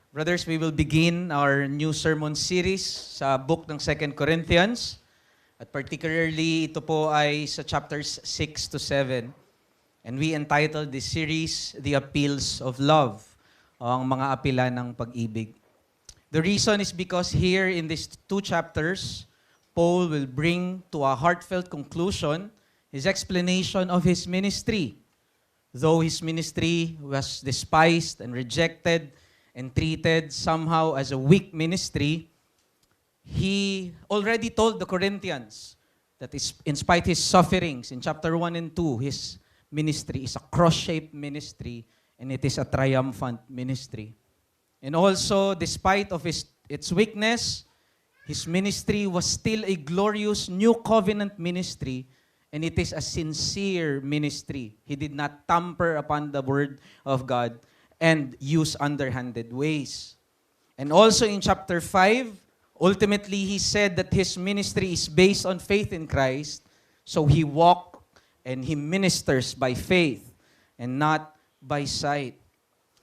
Brothers, we will begin our new sermon series sa book ng 2 Corinthians. At particularly, ito po ay sa chapters 6 to 7. And we entitled this series, The Appeals of Love, o ang mga apela ng pag-ibig. The reason is because here in these two chapters, Paul will bring to a heartfelt conclusion his explanation of his ministry. Though his ministry was despised and rejected and treated somehow as a weak ministry, he already told the Corinthians that in spite his sufferings in chapter 1 and 2, his ministry is a cross-shaped ministry and it is a triumphant ministry. And also, despite of its weakness, his ministry was still a glorious new covenant ministry, and it is a sincere ministry. He did not tamper upon the word of God and use underhanded ways. And also in chapter 5, ultimately he said that his ministry is based on faith in Christ, so he walked and he ministers by faith and not by sight.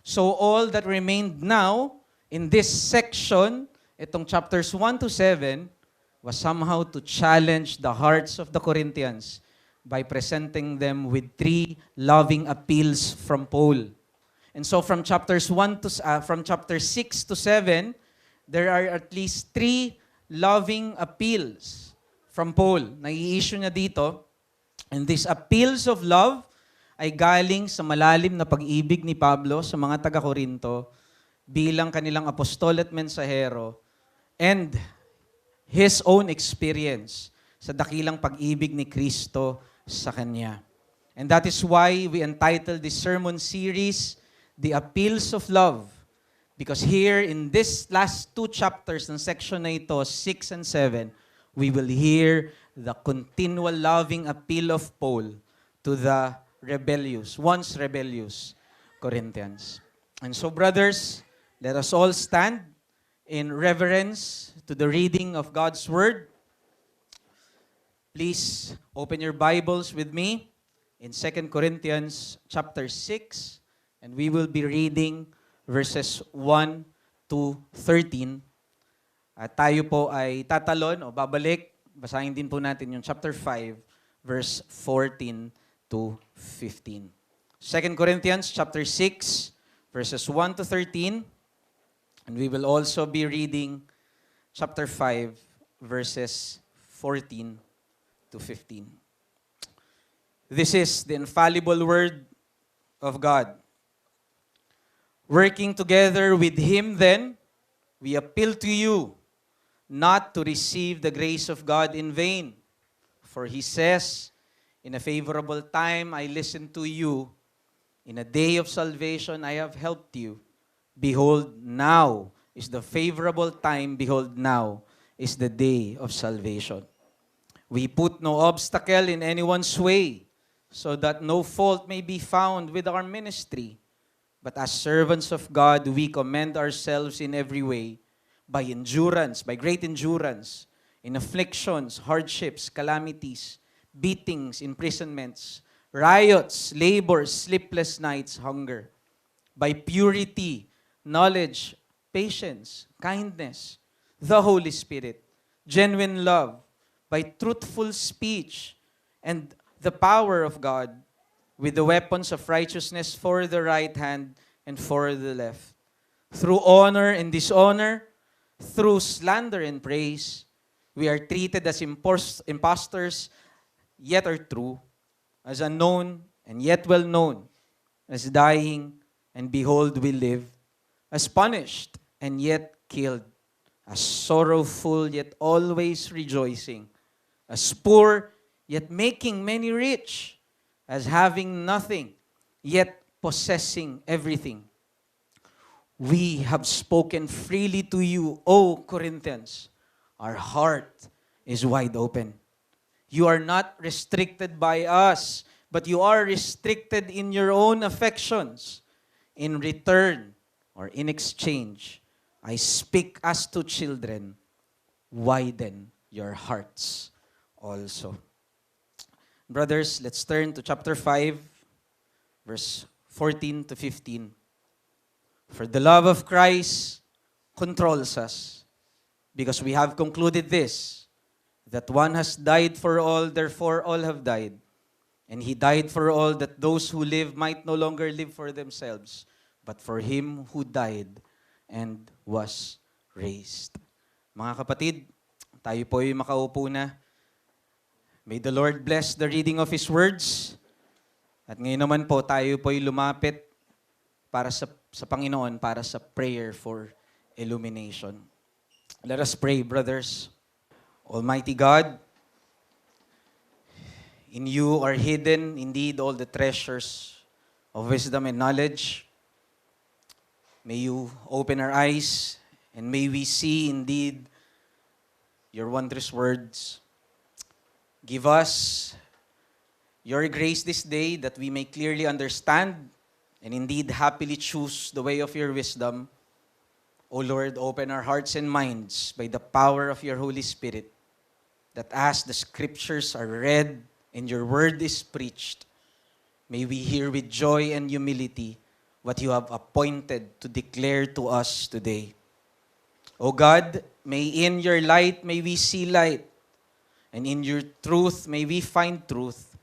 So all that remained now in this section, itong chapters 1 to 7, was somehow to challenge the hearts of the Corinthians by presenting them with three loving appeals from Paul. And so from chapter 6 to 7, there are at least three loving appeals from Paul na i-issue niya dito. And these appeals of love ay galing sa malalim na pag-ibig ni Pablo sa mga taga-Korinto bilang kanilang apostol at mensahero and his own experience sa dakilang pag-ibig ni Kristo sa kanya. And that is why we entitled this sermon series, The Appeals of Love. Because here in this last two chapters ng section na ito, 6 and 7, we will hear the continual loving appeal of Paul to the once rebellious Corinthians. And so brothers, let us all stand in reverence to the reading of God's Word. Please open your Bibles with me in 2 Corinthians chapter 6, and we will be reading verses 1 to 13. At tayo po ay tatalon o babalik. Basahin din po natin yung chapter 5, verse 14 to 15. 2 Corinthians chapter 6, verses 1 to 13. And we will also be reading chapter 5, verses 14 to 15. This is the infallible word of God. Working together with Him then, we appeal to you not to receive the grace of God in vain. For He says, in a favorable time I listened to you. In a day of salvation I have helped you. Behold, now is the favorable time. Behold, now is the day of salvation. We put no obstacle in anyone's way, so that no fault may be found with our ministry. But as servants of God, we commend ourselves in every way, by great endurance, in afflictions, hardships, calamities, beatings, imprisonments, riots, labors, sleepless nights, hunger, by purity, knowledge, patience, kindness, the Holy Spirit, genuine love, by truthful speech, and the power of God, with the weapons of righteousness for the right hand and for the left. Through honor and dishonor, through slander and praise, we are treated as impostors, yet are true, as unknown and yet well known, as dying, and behold we live, as punished and yet killed, as sorrowful yet always rejoicing, as poor yet making many rich, as having nothing yet possessing everything. We have spoken freely to you, O Corinthians. Our heart is wide open. You are not restricted by us, but you are restricted in your own affections. In return, or in exchange, I speak as to children, widen your hearts also. Brothers, let's turn to chapter 5, verse 14 to 15. For the love of Christ controls us, because we have concluded this, that one has died for all, therefore all have died. And he died for all, that those who live might no longer live for themselves, but for him who died and was raised. Mga kapatid, tayo po ay makaupo na. May the Lord bless the reading of His words. At ngayon naman po, tayo po ay lumapit para sa Panginoon, para sa prayer for illumination. Let us pray, brothers. Almighty God, in you are hidden indeed all the treasures of wisdom and knowledge. May you open our eyes and may we see indeed your wondrous words. Give us your grace this day that we may clearly understand and indeed happily choose the way of your wisdom. O Lord, open our hearts and minds by the power of your Holy Spirit, that as the scriptures are read and your word is preached, may we hear with joy and humility what you have appointed to declare to us today. O God, may in your light may we see light, and in your truth may we find truth,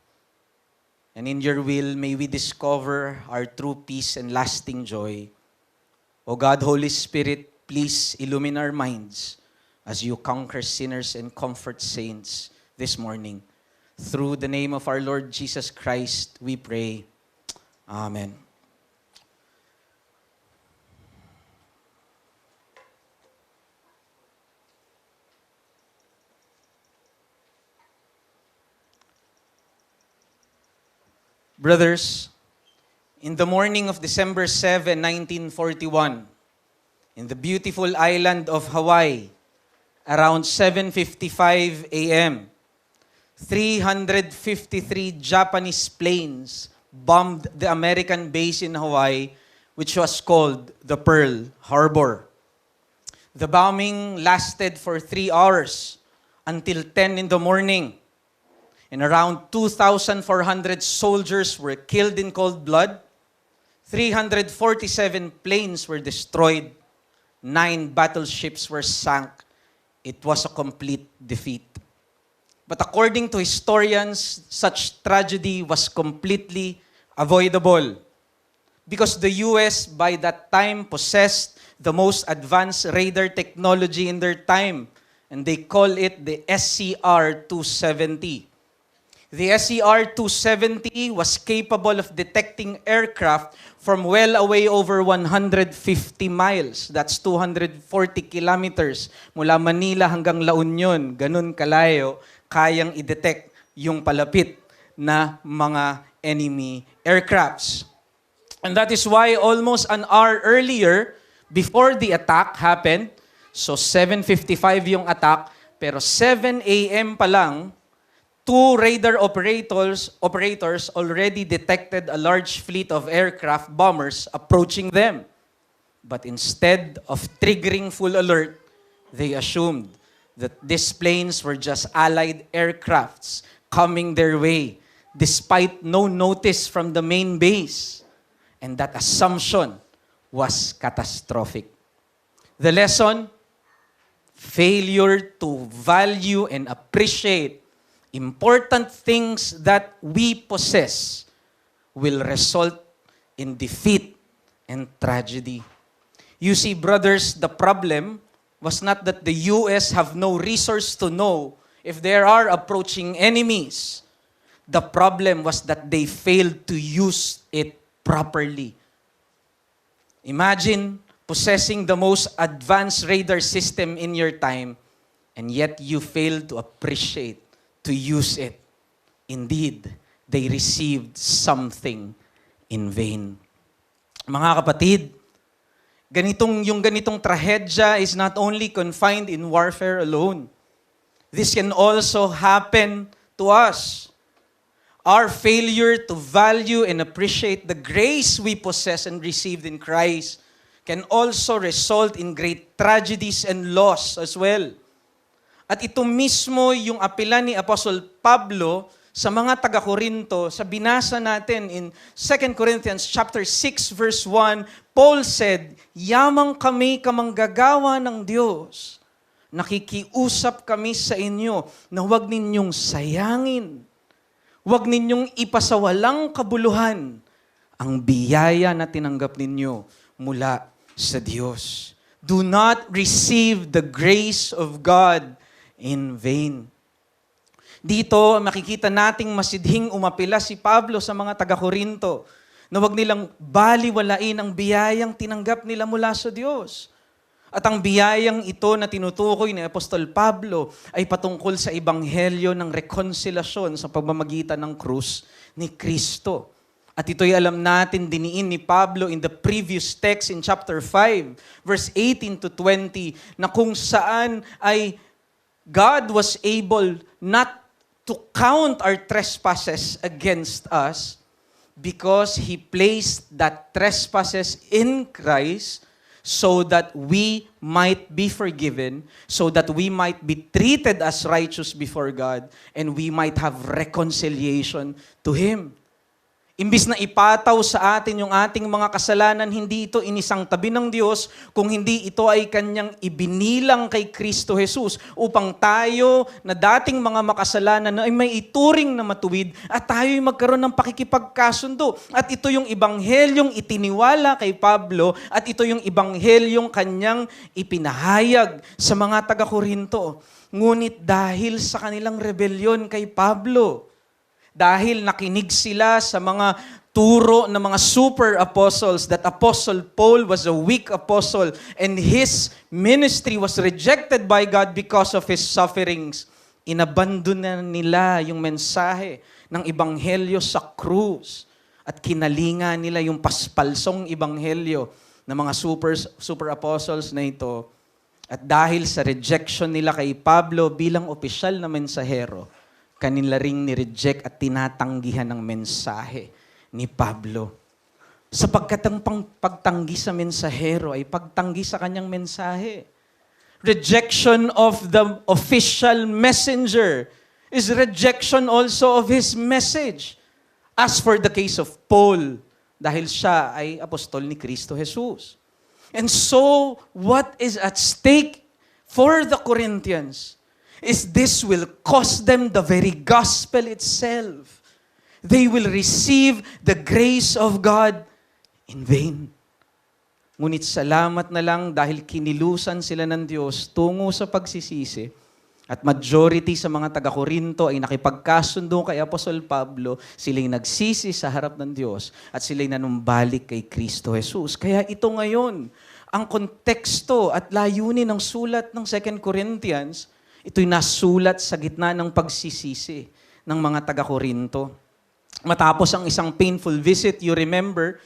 and in your will may we discover our true peace and lasting joy. O God, Holy Spirit, please illumine our minds as you conquer sinners and comfort saints this morning. Through the name of our Lord Jesus Christ, we pray. Amen. Brothers, in the morning of December 7, 1941, in the beautiful island of Hawaii, around 7:55 a.m., 353 Japanese planes bombed the American base in Hawaii, which was called the Pearl Harbor. The bombing lasted for 3 hours until 10 in the morning, and around 2,400 soldiers were killed in cold blood. 347 planes were destroyed. 9 battleships were sunk. It was a complete defeat. But according to historians, such tragedy was completely avoidable because the US by that time possessed the most advanced radar technology in their time, and they call it the SCR-270. The SCR-270 was capable of detecting aircraft from well away over 150 miles. That's 240 kilometers. Mula Manila hanggang La Union, ganun kalayo, kayang i-detect yung palapit na mga enemy aircrafts. And that is why almost an hour earlier, before the attack happened, so 7:55 yung attack, pero 7 a.m. pa lang, 2 radar operators already detected a large fleet of aircraft bombers approaching them. But instead of triggering full alert, they assumed that these planes were just Allied aircrafts coming their way, despite no notice from the main base. And that assumption was catastrophic. The lesson: failure to value and appreciate important things that we possess will result in defeat and tragedy. You see, brothers, the problem was not that the US have no resource to know if there are approaching enemies. The problem was that they failed to use it properly. Imagine possessing the most advanced radar system in your time, and yet you fail to appreciate, to use it. Indeed, they received something in vain. Mga kapatid, ganitong trahedya is not only confined in warfare alone. This can also happen to us. Our failure to value and appreciate the grace we possess and received in Christ can also result in great tragedies and loss as well. At ito mismo yung apela ni Apostle Pablo sa mga taga-Korinto, sa binasa natin in 2 Corinthians chapter 6 verse 1, Paul said, "Yamang kami kamanggagawa ng Diyos. Nakikiusap kami sa inyo na huwag ninyong sayangin, huwag ninyong ipasawalang kabuluhan ang biyaya na tinanggap ninyo mula sa Diyos. Do not receive the grace of God in vain." Dito, makikita nating masidhing umapila si Pablo sa mga taga-Korinto na huwag nilang baliwalain ang biyayang tinanggap nila mula sa Diyos. At ang biyayang ito na tinutukoy ni Apostol Pablo ay patungkol sa ebanghelyo ng rekonsilasyon sa pamamagitan ng krus ni Kristo. At ito'y alam natin diniin ni Pablo in the previous text in chapter 5, verse 18 to 20, na kung saan ay God was able not to count our trespasses against us because He placed that trespasses in Christ so that we might be forgiven, so that we might be treated as righteous before God, and we might have reconciliation to Him. Imbis na ipataw sa atin yung ating mga kasalanan, hindi ito inisang tabi ng Diyos, kung hindi ito ay Kanyang ibinilang kay Kristo Jesus upang tayo na dating mga makasalanan ay may ituring na matuwid at tayo'y magkaroon ng pakikipagkasundo. At ito yung ibanghelyong itiniwala kay Pablo at ito yung ibanghelyong Kanyang ipinahayag sa mga taga-Korinto. Ngunit dahil sa kanilang rebelyon kay Pablo, dahil nakinig sila sa mga turo ng mga super apostles that Apostle Paul was a weak apostle and his ministry was rejected by God because of his sufferings, inabandona nila yung mensahe ng ebanghelyo sa krus at kinalinga nila yung paspalsong ebanghelyo ng mga super apostles na ito. At dahil sa rejection nila kay Pablo bilang opisyal na mensahero, kanila ring ni-reject at tinatanggihan ng mensahe ni Pablo. Sapagkat ang pagtanggi sa mensahero ay pagtanggi sa kanyang mensahe. Rejection of the official messenger is rejection also of his message. As for the case of Paul, dahil siya ay apostol ni Kristo Jesus. And so, what is at stake for the Corinthians is this will cost them the very gospel itself. They will receive the grace of God in vain. Ngunit salamat na lang dahil kinilusan sila ng Diyos tungo sa pagsisisi at majority sa mga taga-Korinto ay nakipagkasundo kay Apostol Pablo, sila'y nagsisi sa harap ng Diyos at sila'y nanumbalik kay Kristo Jesus. Kaya ito ngayon, ang konteksto at layunin ng sulat ng 2 Corinthians, ito'y nasulat sa gitna ng pagsisisi ng mga taga-Korinto. Matapos ang isang painful visit, you remember,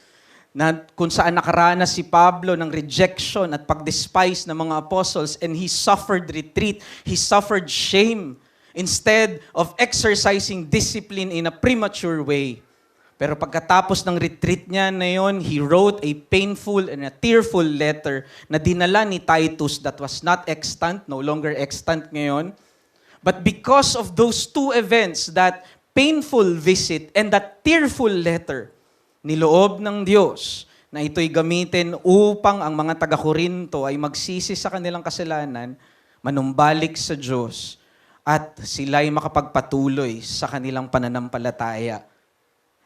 na kung saan nakaranas si Pablo ng rejection at pag-despise ng mga apostles and he suffered retreat, he suffered shame instead of exercising discipline in a premature way. Pero pagkatapos ng retreat niya na yon, he wrote a painful and a tearful letter na dinala ni Titus that was not extant, no longer extant ngayon. But because of those two events, that painful visit and that tearful letter, niloob ng Diyos na ito'y gamitin upang ang mga taga-Korinto ay magsisi sa kanilang kasalanan, manumbalik sa Diyos, at sila'y makapagpatuloy sa kanilang pananampalataya.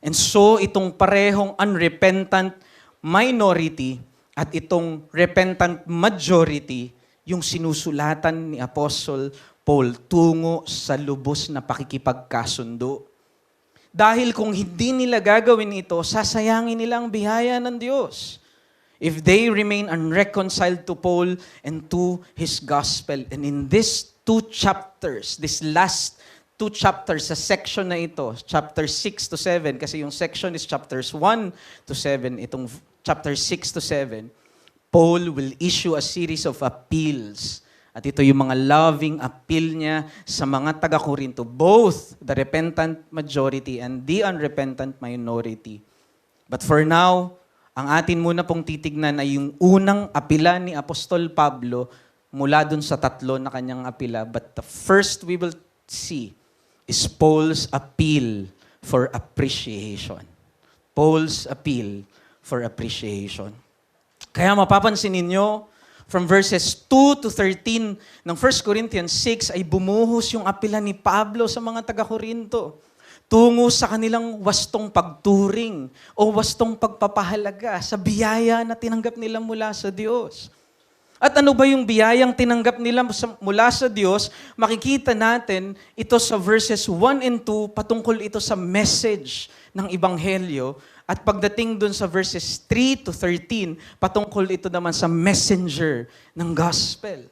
And so, itong parehong unrepentant minority at itong repentant majority, yung sinusulatan ni Apostle Paul tungo sa lubos na pakikipagkasundo. Dahil kung hindi nila gagawin ito, sasayangin nila ang biyaya ng Diyos. If they remain unreconciled to Paul and to his gospel. And in these two chapters, this last two chapters sa section na ito, chapter 6 to 7, kasi yung section is chapters 1 to 7, itong chapter 6 to 7, Paul will issue a series of appeals. At ito yung mga loving appeal niya sa mga taga-Korinto, both the repentant majority and the unrepentant minority. But for now, ang atin muna pong titignan ay yung unang apila ni Apostol Pablo mula dun sa tatlo na kanyang apila. But the first we will see is Paul's appeal for appreciation. Paul's appeal for appreciation. Kaya mapapansin ninyo, from verses 2 to 13 ng 1 Corinthians 6 ay bumuhos yung apilan ni Pablo sa mga taga-Korinto tungo sa kanilang wastong pagturing o wastong pagpapahalaga sa biyaya na tinanggap nila mula sa Diyos. At ano ba yung biyayang tinanggap nila mula sa Diyos? Makikita natin ito sa verses 1 and 2, patungkol ito sa message ng Ebanghelyo. At pagdating dun sa verses 3 to 13, patungkol ito naman sa messenger ng gospel.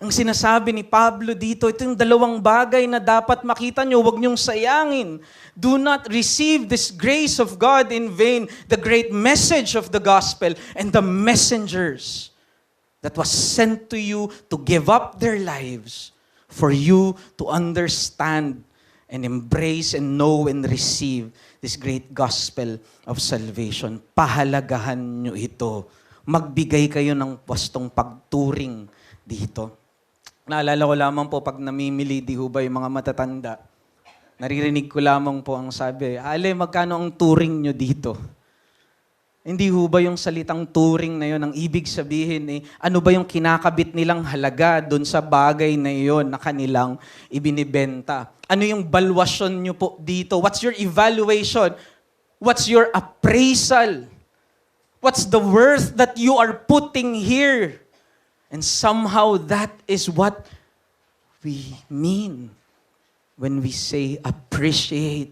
Ang sinasabi ni Pablo dito, ito yung dalawang bagay na dapat makita nyo, huwag nyong sayangin. Do not receive this grace of God in vain, the great message of the gospel and the messengers that was sent to you to give up their lives for you to understand and embrace and know and receive this great gospel of salvation. Pahalagahan nyo ito. Magbigay kayo ng wastong pagturing dito. Naalala ko lamang po pag namimili, di ho ba yung mga matatanda, naririnig ko lamang po ang sabi, Ale, magkano ang turing nyo dito? Hindi ho ba yung salitang turing na yun, ang ibig sabihin ano ba yung kinakabit nilang halaga doon sa bagay na yun na kanilang ibinibenta? Ano yung valuation nyo po dito? What's your evaluation? What's your appraisal? What's the worth that you are putting here? And somehow that is what we mean when we say appreciate.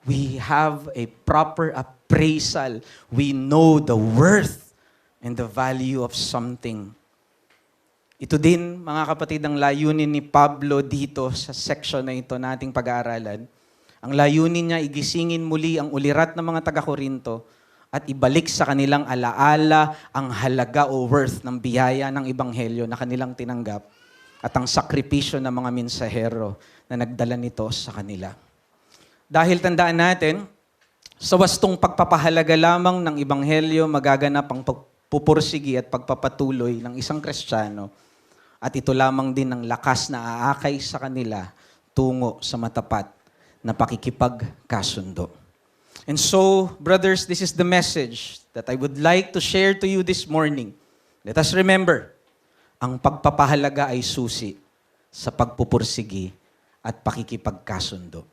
We have a proper appraisal. We know the worth and the value of something. Ito din, mga kapatid, ang layunin ni Pablo dito sa section na ito nating pag-aaralan. Ang layunin niya, igisingin muli ang ulirat ng mga taga-Korinto at ibalik sa kanilang alaala ang halaga o worth ng biyaya ng Ebanghelyo na kanilang tinanggap at ang sakripisyo ng mga mensahero na nagdala nito sa kanila. Dahil tandaan natin, sa wastong pagpapahalaga lamang ng Ebanghelyo, magaganap ang pagpupursigi at pagpapatuloy ng isang Kristiyano at ito lamang din ang lakas na aakay sa kanila tungo sa matapat na pakikipagkasundo. And so, brothers, this is the message that I would like to share to you this morning. Let us remember, ang pagpapahalaga ay susi sa pagpupursigi at pakikipagkasundo.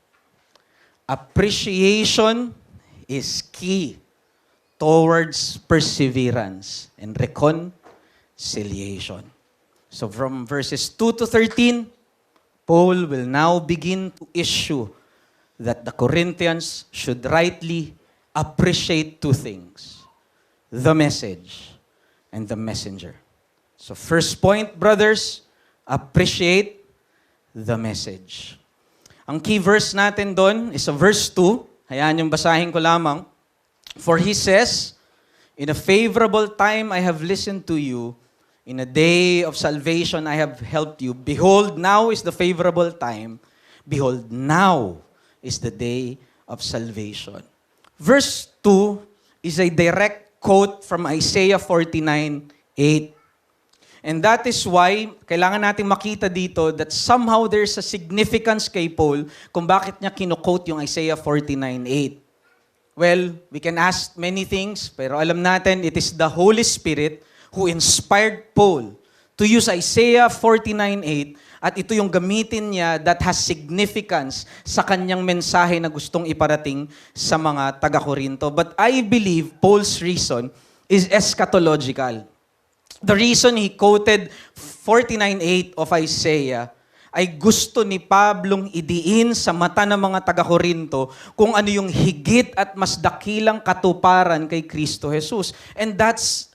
Appreciation is key towards perseverance and reconciliation. So from verses 2 to 13, Paul will now begin to issue that the Corinthians should rightly appreciate two things: the message and the messenger. So first point, brothers, appreciate the message. Ang key verse natin doon is sa verse 2. Hayaan yung basahin ko lamang. For he says, in a favorable time I have listened to you. In a day of salvation I have helped you. Behold, now is the favorable time. Behold, now is the day of salvation. Verse 2 is a direct quote from Isaiah 49:8. And that is why kailangan natin makita dito that somehow there's a significance kay Paul kung bakit niya kino-quote yung Isaiah 49:8. Well, we can ask many things, pero alam natin it is the Holy Spirit who inspired Paul to use Isaiah 49:8 at ito yung gamitin niya that has significance sa kanyang mensahe na gustong iparating sa mga taga-Korinto. But I believe Paul's reason is eschatological. The reason he quoted 49:8 of Isaiah ay gusto ni Pablong idiin sa mata ng mga taga-Korinto kung ano yung higit at mas dakilang katuparan kay Kristo Jesus. And that's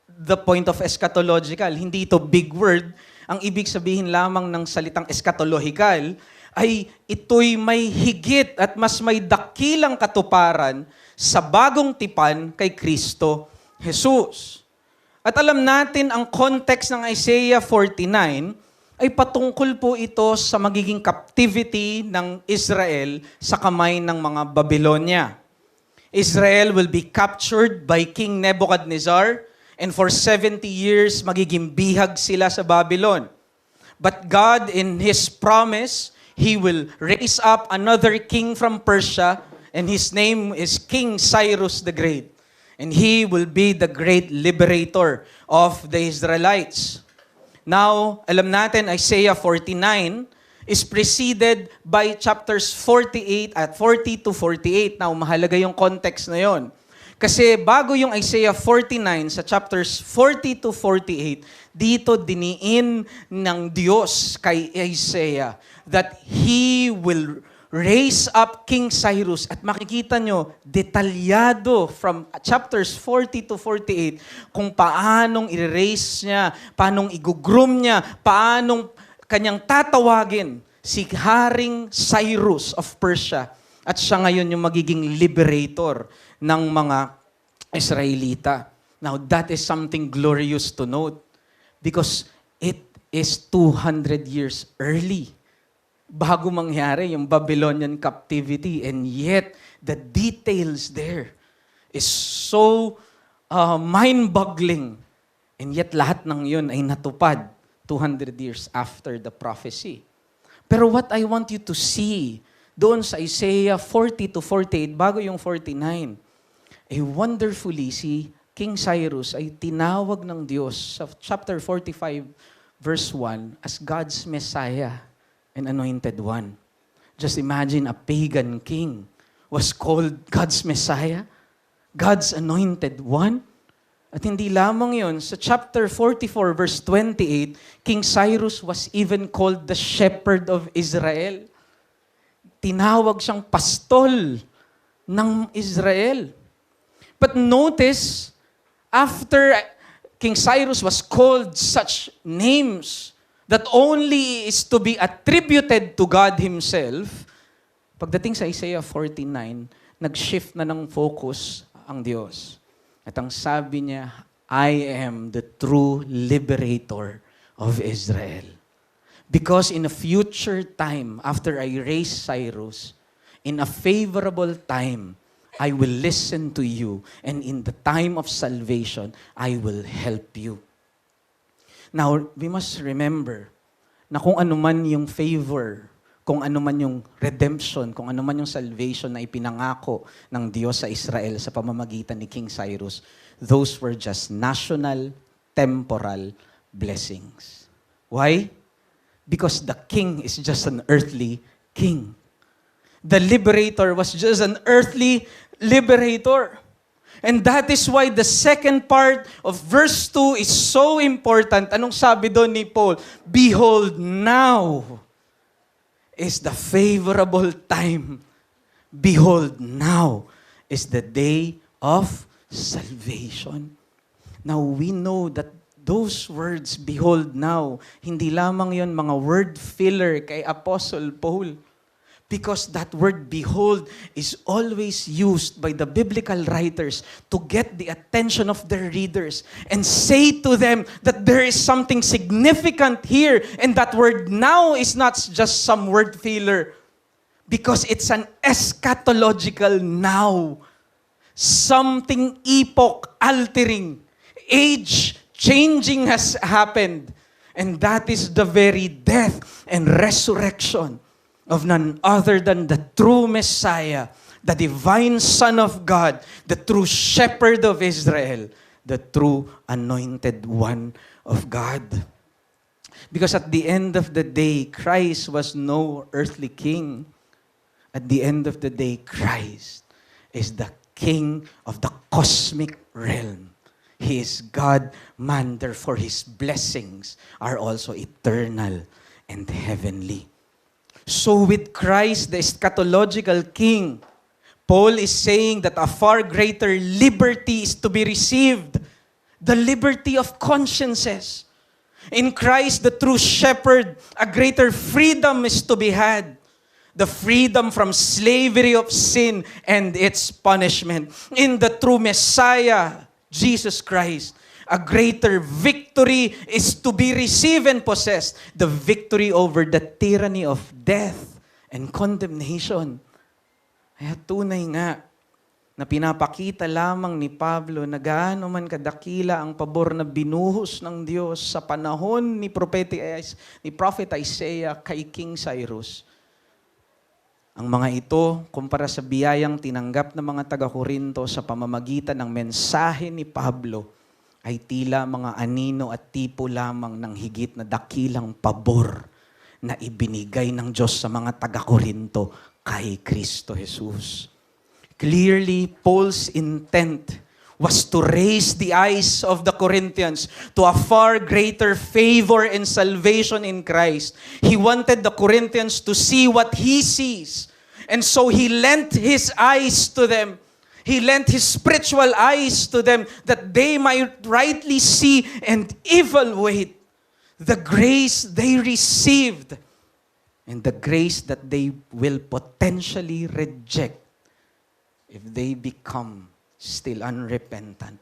the point of eschatological. Hindi ito big word. Ang ibig sabihin lamang ng salitang eschatological ay ito'y may higit at mas may dakilang katuparan sa bagong tipan kay Kristo Jesus. At alam natin ang context ng Isaiah 49 ay patungkol po ito sa magiging captivity ng Israel sa kamay ng mga Babylonia. Israel will be captured by King Nebuchadnezzar and for 70 years magiging bihag sila sa Babylon. But God in His promise, He will raise up another king from Persia, and his name is King Cyrus the Great. And he will be the great liberator of the Israelites. Now, alam natin, Isaiah 49 is preceded by chapters 48 at 40 to 48. Now, mahalaga yung context na yon. Kasi bago yung Isaiah 49 sa chapters 40 to 48, dito diniin ng Diyos kay Isaiah that He will raise up King Cyrus. At makikita nyo, detalyado from chapters 40 to 48 kung paanong i-raise niya, paanong i-groom niya, paanong kanyang tatawagin si Haring Cyrus of Persia. At siya ngayon yung magiging liberator ng mga Israelita. Now, that is something glorious to note because it is 200 years early bago mangyari yung Babylonian captivity, and yet the details there is so mind-boggling, and yet lahat ng yun ay natupad 200 years after the prophecy. Pero what I want you to see doon sa Isaiah 40 to 48, bago yung 49, wonderfully si King Cyrus ay tinawag ng Diyos sa chapter 45 verse 1 as God's Messiah and Anointed One. Just imagine a pagan king was called God's Messiah, God's Anointed One. At hindi lamang yon, sa chapter 44 verse 28, King Cyrus was even called the shepherd of Israel. Tinawag siyang pastol ng Israel. But notice, after King Cyrus was called such names that only is to be attributed to God Himself, pagdating sa Isaiah 49, nag-shift na ng focus ang Diyos. At ang sabi niya, I am the true liberator of Israel. Because in a future time, after I raise Cyrus, in a favorable time, I will listen to you. And in the time of salvation, I will help you. Now, we must remember na kung ano man yung favor, kung ano man yung redemption, kung ano man yung salvation na ipinangako ng Diyos sa Israel sa pamamagitan ni King Cyrus, those were just national, temporal blessings. Why? Because the king is just an earthly king. The liberator was just an earthly liberator. And that is why the second part of verse 2 is so important. Anong sabi doon ni Paul? Behold, now is the favorable time. Behold, now is the day of salvation. Now, we know that those words, behold now, hindi lamang yon mga word filler kay Apostle Paul. Because that word behold is always used by the biblical writers to get the attention of their readers and say to them that there is something significant here, and that word now is not just some word filler because it's an eschatological now. Something epoch altering, age changing has happened, and that is the very death and resurrection of none other than the true Messiah, the divine Son of God, the true Shepherd of Israel, the true Anointed One of God. Because at the end of the day, Christ was no earthly king. At the end of the day, Christ is the King of the cosmic realm. He is God-man, therefore His blessings are also eternal and heavenly. So with Christ, the eschatological King, Paul is saying that a far greater liberty is to be received. The liberty of consciences. In Christ, the true shepherd, a greater freedom is to be had. The freedom from slavery of sin and its punishment. In the true Messiah, Jesus Christ, a greater victory is to be received and possessed. The victory over the tyranny of death and condemnation. Kaya tunay nga na pinapakita lamang ni Pablo na gaano man kadakila ang pabor na binuhos ng Diyos sa panahon ni Prophet Isaiah kay King Cyrus. Ang mga ito, kumpara sa biyayang tinanggap ng mga taga-Korinto sa pamamagitan ng mensahe ni Pablo, ay tila mga anino at tipo lamang ng higit na dakilang pabor na ibinigay ng Diyos sa mga taga-Korinto kay Kristo Jesus. Clearly, Paul's intent was to raise the eyes of the Corinthians to a far greater favor and salvation in Christ. He wanted the Corinthians to see what he sees. And so he lent his eyes to them. He lent his spiritual eyes to them that they might rightly see and evaluate the grace they received and the grace that they will potentially reject if they become still unrepentant.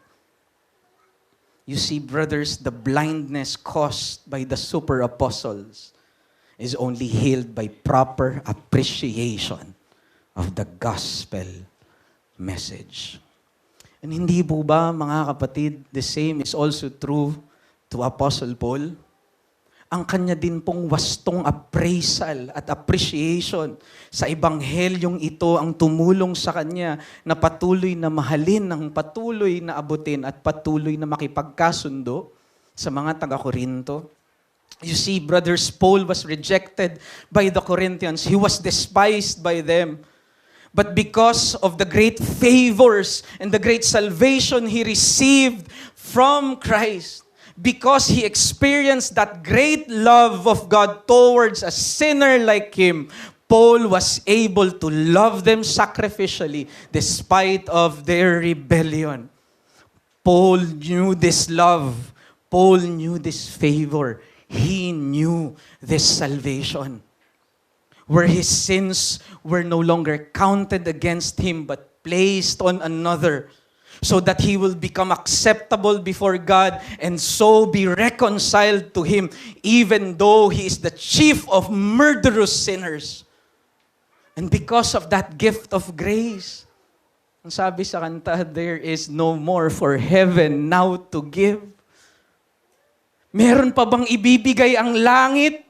You see, brothers, the blindness caused by the super apostles is only healed by proper appreciation of the gospel message. And hindi po ba, mga kapatid, the same is also true to Apostle Paul? Ang kanya din pong wastong appraisal at appreciation sa ebanghelyong ito ang tumulong sa kanya na patuloy na mahalin, ng patuloy na abutin at patuloy na makipagkasundo sa mga taga-Korinto. You see, brothers, Paul was rejected by the Corinthians. He was despised by them. But because of the great favors and the great salvation he received from Christ, because he experienced that great love of God towards a sinner like him, Paul was able to love them sacrificially despite of their rebellion. Paul knew this love. Paul knew this favor. He knew this salvation. Where his sins were no longer counted against him but placed on another, so that he will become acceptable before God and so be reconciled to Him, even though he is the chief of murderous sinners. And because of that gift of grace, ang sabi sa kanta, there is no more for heaven now to give. Meron pa bang ibibigay ang langit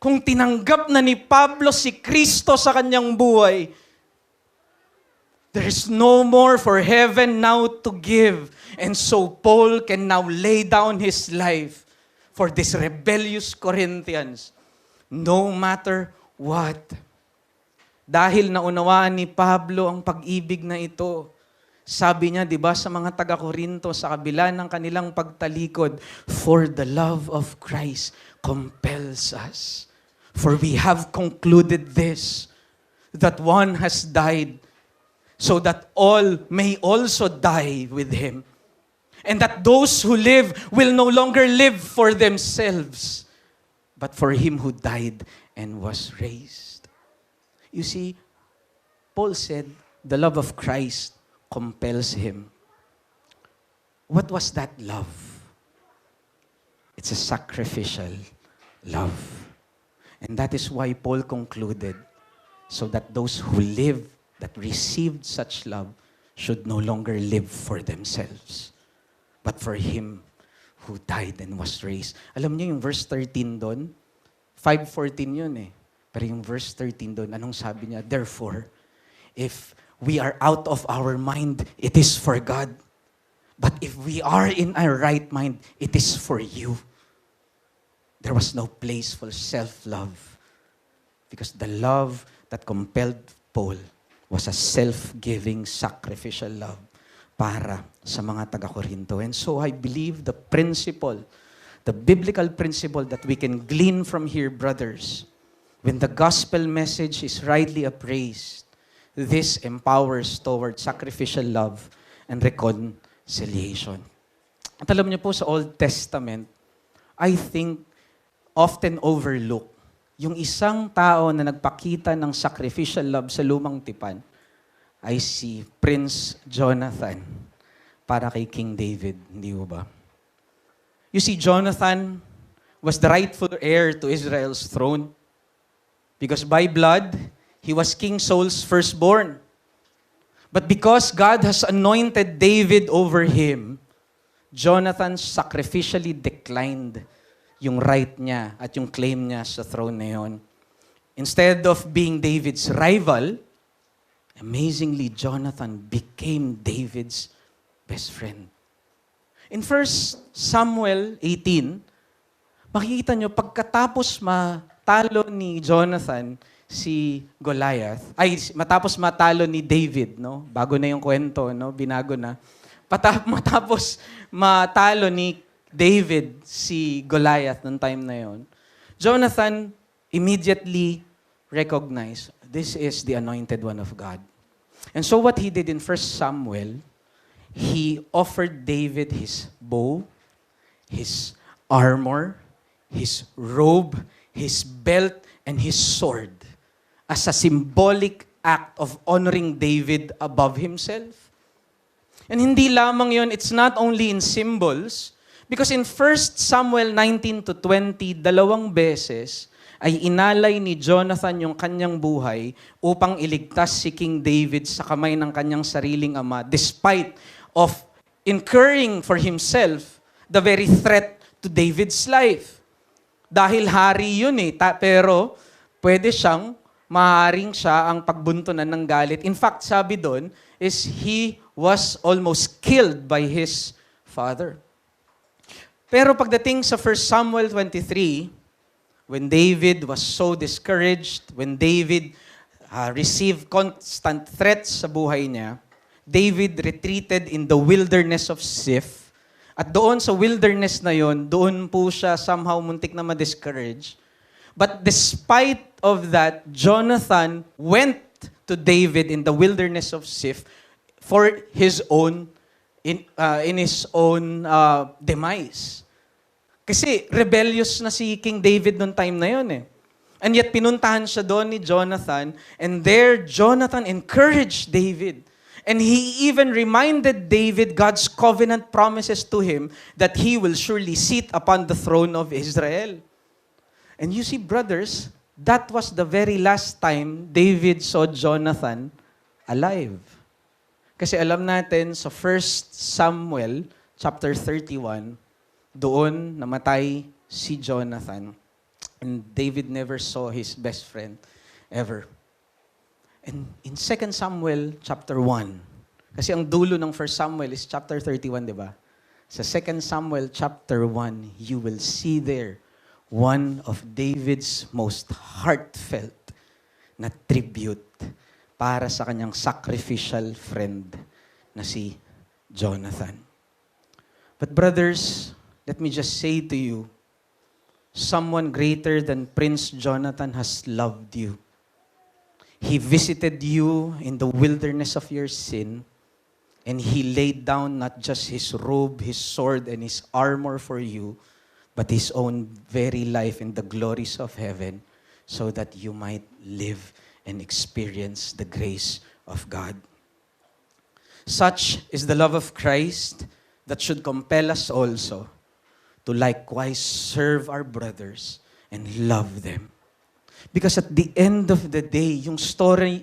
kung tinanggap na ni Pablo si Kristo sa kanyang buhay? There is no more for heaven now to give. And so Paul can now lay down his life for these rebellious Corinthians, no matter what. Dahil naunawaan ni Pablo ang pag-ibig na ito, sabi niya, di ba, sa mga taga-Korinto, sa kabila ng kanilang pagtalikod, for the love of Christ compels us. For we have concluded this, that one has died, so that all may also die with him. And that those who live will no longer live for themselves, but for him who died and was raised. You see, Paul said, the love of Christ compels him. What was that love? It's a sacrificial love. And that is why Paul concluded, so that those who live that received such love should no longer live for themselves, but for Him who died and was raised. Alam niyo yung verse 13 doon? 5:14 yun eh. Pero yung verse 13 doon, anong sabi niya? Therefore, if we are out of our mind, it is for God. But if we are in our right mind, it is for you. There was no place for self-love, because the love that compelled Paul was a self-giving, sacrificial love para sa mga taga-Korinto. And so I believe the principle, the biblical principle that we can glean from here, brothers, when the gospel message is rightly appraised, this empowers toward sacrificial love and reconciliation. At alam niyo po, sa Old Testament, I think often overlooked yung isang tao na nagpakita ng sacrificial love sa lumang tipan ay si Prince Jonathan para kay King David, hindi mo ba? You see, Jonathan was the rightful heir to Israel's throne because by blood, he was King Saul's firstborn. But because God has anointed David over him, Jonathan sacrificially declined yung right niya at yung claim niya sa throne na yun. Instead of being David's rival, amazingly, Jonathan became David's best friend. In 1 Samuel 18, makikita nyo, pagkatapos matalo ni Jonathan si Goliath, matapos matalo ni David, no? Bago na yung kwento, no? Binago na. Matapos matalo ni David si Goliath noong time na yon, Jonathan immediately recognized, this is the anointed one of God. And so what he did in 1 Samuel, he offered David his bow, his armor, his robe, his belt, and his sword as a symbolic act of honoring David above himself. And hindi lamang yon, it's not only in symbols, because in 1 Samuel 19 to 20, 2 beses, ay inalay ni Jonathan yung kanyang buhay upang iligtas si King David sa kamay ng kanyang sariling ama despite of incurring for himself the very threat to David's life. Dahil hari yun pero pwede maaaring siya ang pagbuntunan ng galit. In fact, sabi doon is he was almost killed by his father. Pero pagdating sa 1 Samuel 23, when David was so discouraged, when David received constant threats sa buhay niya, David retreated in the wilderness of Ziph. At doon sa wilderness na yon, doon po siya somehow muntik na ma-discourage. But despite of that, Jonathan went to David in the wilderness of Ziph for his own, in his own demise. Kasi rebellious na si King David noong time na yun And yet pinuntahan siya doon ni Jonathan, and there Jonathan encouraged David. And he even reminded David God's covenant promises to him that he will surely sit upon the throne of Israel. And you see, brothers, that was the very last time David saw Jonathan alive. Kasi alam natin sa 1 Samuel chapter 31, doon namatay si Jonathan. And David never saw his best friend ever. And in 2 Samuel chapter 1, kasi ang dulo ng 1 Samuel is chapter 31, di ba? Sa 2 Samuel chapter 1, you will see there one of David's most heartfelt na tribute para sa kanyang sacrificial friend na si Jonathan. But brothers, let me just say to you, someone greater than Prince Jonathan has loved you. He visited you in the wilderness of your sin, and He laid down not just His robe, His sword, and His armor for you, but His own very life in the glories of heaven, so that you might live and experience the grace of God. Such is the love of Christ that should compel us also to likewise serve our brothers and love them. Because at the end of the day, yung story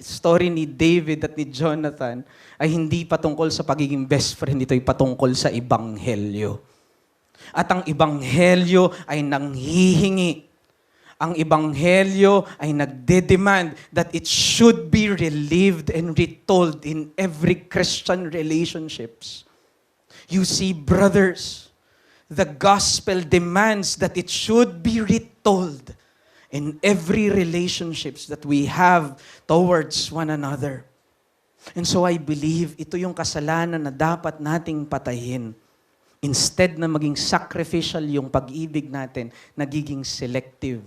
ni David at ni Jonathan ay hindi patungkol sa pagiging best friend, ito'y patungkol sa Ebanghelyo. At ang Ebanghelyo ay nanghihingi. Ang Ebanghelyo ay nagde-demand that it should be relived and retold in every Christian relationships. You see, brothers, the gospel demands that it should be retold in every relationships that we have towards one another. And so I believe ito yung kasalanan na dapat nating patayin. Instead na maging sacrificial yung pag-ibig natin, nagiging selective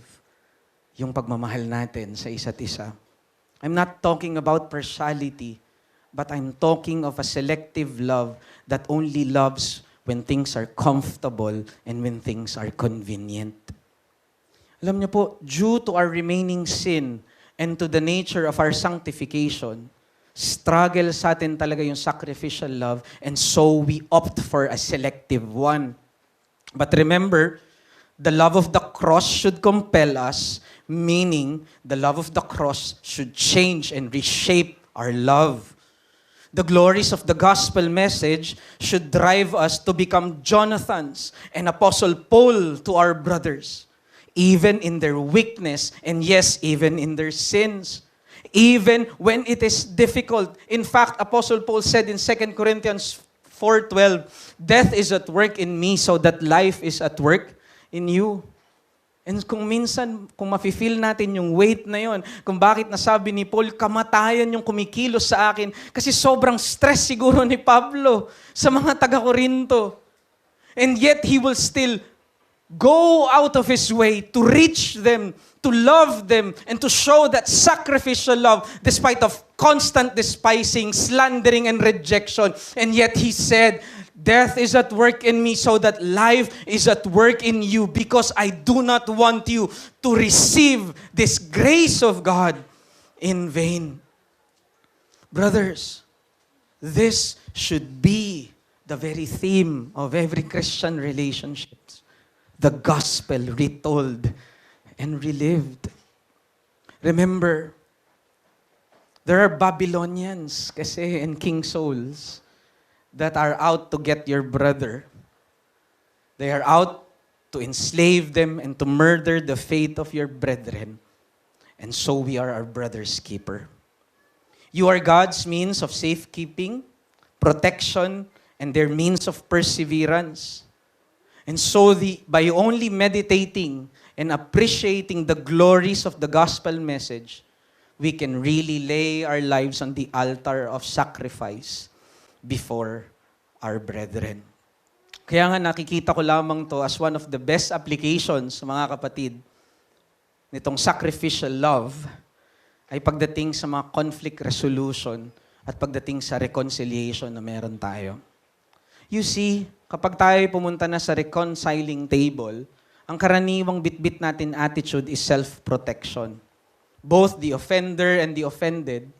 yung pagmamahal natin sa isa't isa. I'm not talking about partiality, but I'm talking of a selective love that only loves when things are comfortable and when things are convenient. Alam niyo po, due to our remaining sin and to the nature of our sanctification, struggle sa atin talaga yung sacrificial love, and so we opt for a selective one. But remember, the love of the cross should compel us, meaning the love of the cross should change and reshape our love. The glories of the gospel message should drive us to become Jonathans and Apostle Paul to our brothers. even in their weakness, and yes, even in their sins. Even when it is difficult. In fact, Apostle Paul said in 2 Corinthians 4:12, death is at work in me so that life is at work in you. And kung minsan, kung mafe-feel natin yung weight na yon, kung bakit nasabi ni Paul, kamatayan yung kumikilos sa akin, kasi sobrang stress siguro ni Pablo sa mga taga-Korinto. And yet, he will still go out of his way to reach them, to love them, and to show that sacrificial love despite of constant despising, slandering, and rejection. And yet, he said, death is at work in me so that life is at work in you, because I do not want you to receive this grace of God in vain. Brothers, this should be the very theme of every Christian relationship. The gospel retold and relived. Remember, there are Babylonians kasi and King Souls that are out to get your brother. They are out to enslave them and to murder the faith of your brethren. And so we are our brother's keeper. You are God's means of safekeeping, protection, and their means of perseverance. And so by only meditating and appreciating the glories of the gospel message, we can really lay our lives on the altar of sacrifice before our brethren. Kaya nga nakikita ko lamang to as one of the best applications, mga kapatid, nitong sacrificial love ay pagdating sa mga conflict resolution at pagdating sa reconciliation na meron tayo. You see, kapag tayo pumunta na sa reconciling table, ang karaniwang bitbit natin attitude is self-protection. Both the offender and the offended